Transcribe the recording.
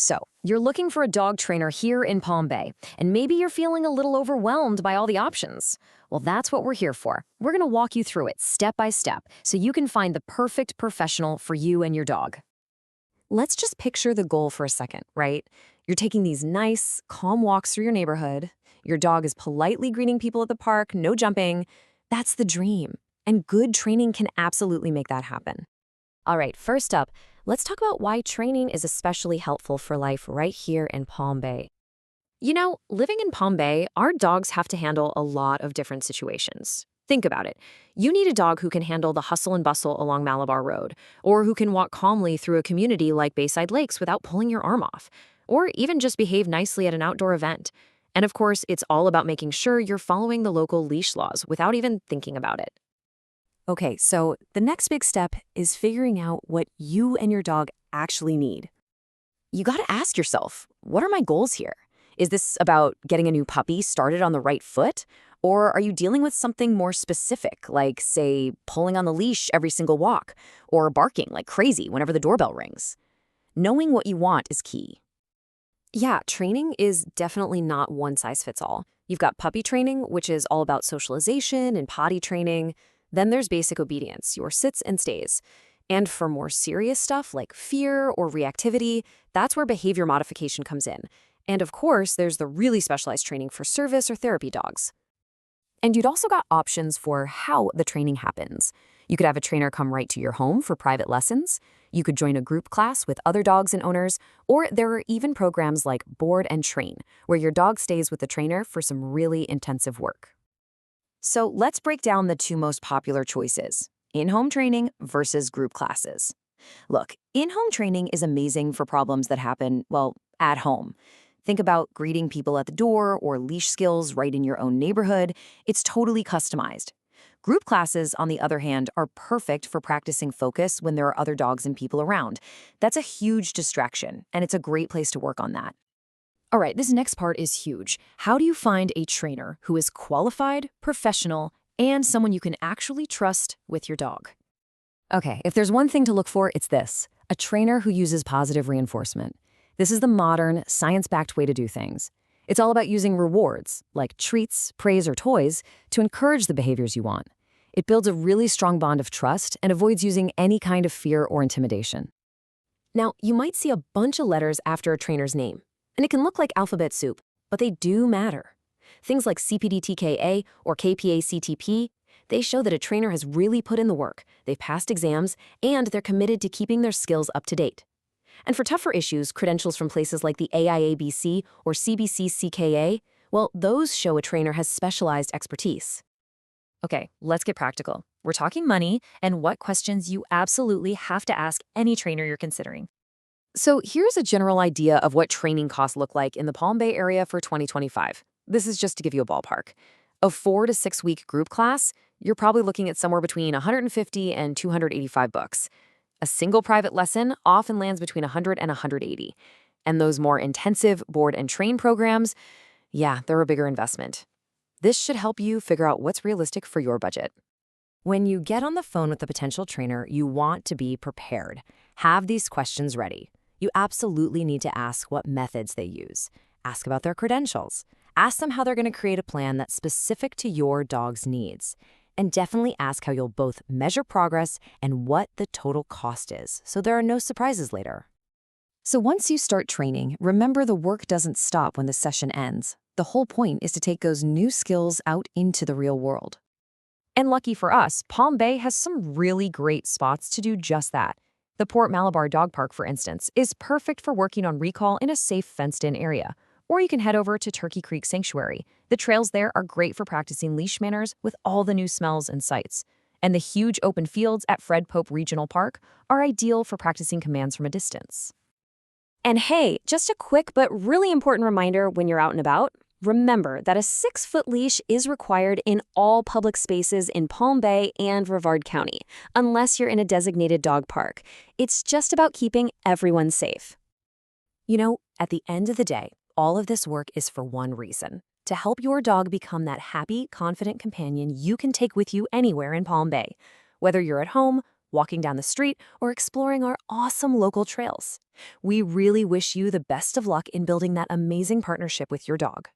So, you're looking for a dog trainer here in Palm Bay, and maybe you're feeling a little overwhelmed by all the options. Well, that's what we're here for. We're going to walk you through it step by step so you can find the perfect professional for you and your dog. Let's just picture the goal for a second, right? You're taking these nice, calm walks through your neighborhood. Your dog is politely greeting people at the park, no jumping. That's the dream. And good training can absolutely make that happen. All right, first up, let's talk about why training is especially helpful for life right here in Palm Bay. You know, living in Palm Bay, our dogs have to handle a lot of different situations. Think about it. You need a dog who can handle the hustle and bustle along Malabar Road, or who can walk calmly through a community like Bayside Lakes without pulling your arm off, or even just behave nicely at an outdoor event. And of course, it's all about making sure you're following the local leash laws without even thinking about it. Okay, so the next big step is figuring out what you and your dog actually need. You gotta ask yourself, what are my goals here? Is this about getting a new puppy started on the right foot? Or are you dealing with something more specific, like, say, pulling on the leash every single walk, or barking like crazy whenever the doorbell rings? Knowing what you want is key. Yeah, training is definitely not one size fits all. You've got puppy training, which is all about socialization and potty training. Then there's basic obedience, your sits and stays. And for more serious stuff like fear or reactivity, that's where behavior modification comes in. And of course, there's the really specialized training for service or therapy dogs. And you'd also got options for how the training happens. You could have a trainer come right to your home for private lessons. You could join a group class with other dogs and owners, or there are even programs like Board and Train, where your dog stays with the trainer for some really intensive work. So let's break down the two most popular choices, in-home training versus group classes. Look, in-home training is amazing for problems that happen, well, at home. Think about greeting people at the door or leash skills right in your own neighborhood. It's totally customized. Group classes, on the other hand, are perfect for practicing focus when there are other dogs and people around. That's a huge distraction, and it's a great place to work on that. All right, this next part is huge. How do you find a trainer who is qualified, professional, and someone you can actually trust with your dog? Okay, if there's one thing to look for, it's this: a trainer who uses positive reinforcement. This is the modern, science-backed way to do things. It's all about using rewards, like treats, praise, or toys, to encourage the behaviors you want. It builds a really strong bond of trust and avoids using any kind of fear or intimidation. Now, you might see a bunch of letters after a trainer's name, and it can look like alphabet soup, but they do matter. Things like CPD-TKA or KPA-CTP, they show that a trainer has really put in the work, they've passed exams, and they're committed to keeping their skills up to date. And for tougher issues, credentials from places like the AIABC or CBC-CKA, well, those show a trainer has specialized expertise. Okay, let's get practical. We're talking money and what questions you absolutely have to ask any trainer you're considering. So here's a general idea of what training costs look like in the Palm Bay area for 2025. This is just to give you a ballpark. A 4 to 6 week group class, you're probably looking at somewhere between $150 and $285. A single private lesson often lands between $100 and $180. And those more intensive board and train programs, yeah, they're a bigger investment. This should help you figure out what's realistic for your budget. When you get on the phone with a potential trainer, you want to be prepared. Have these questions ready. You absolutely need to ask what methods they use. Ask about their credentials. Ask them how they're going to create a plan that's specific to your dog's needs. And definitely ask how you'll both measure progress and what the total cost is, so there are no surprises later. So once you start training, remember the work doesn't stop when the session ends. The whole point is to take those new skills out into the real world. And lucky for us, Palm Bay has some really great spots to do just that. The Port Malabar Dog Park, for instance, is perfect for working on recall in a safe, fenced-in area. Or you can head over to Turkey Creek Sanctuary. The trails there are great for practicing leash manners with all the new smells and sights. And the huge open fields at Fred Pope Regional Park are ideal for practicing commands from a distance. And hey, just a quick but really important reminder when you're out and about. Remember that a 6-foot leash is required in all public spaces in Palm Bay and Brevard County, unless you're in a designated dog park. It's just about keeping everyone safe. You know, at the end of the day, all of this work is for one reason: to help your dog become that happy, confident companion you can take with you anywhere in Palm Bay. Whether you're at home, walking down the street, or exploring our awesome local trails. We really wish you the best of luck in building that amazing partnership with your dog.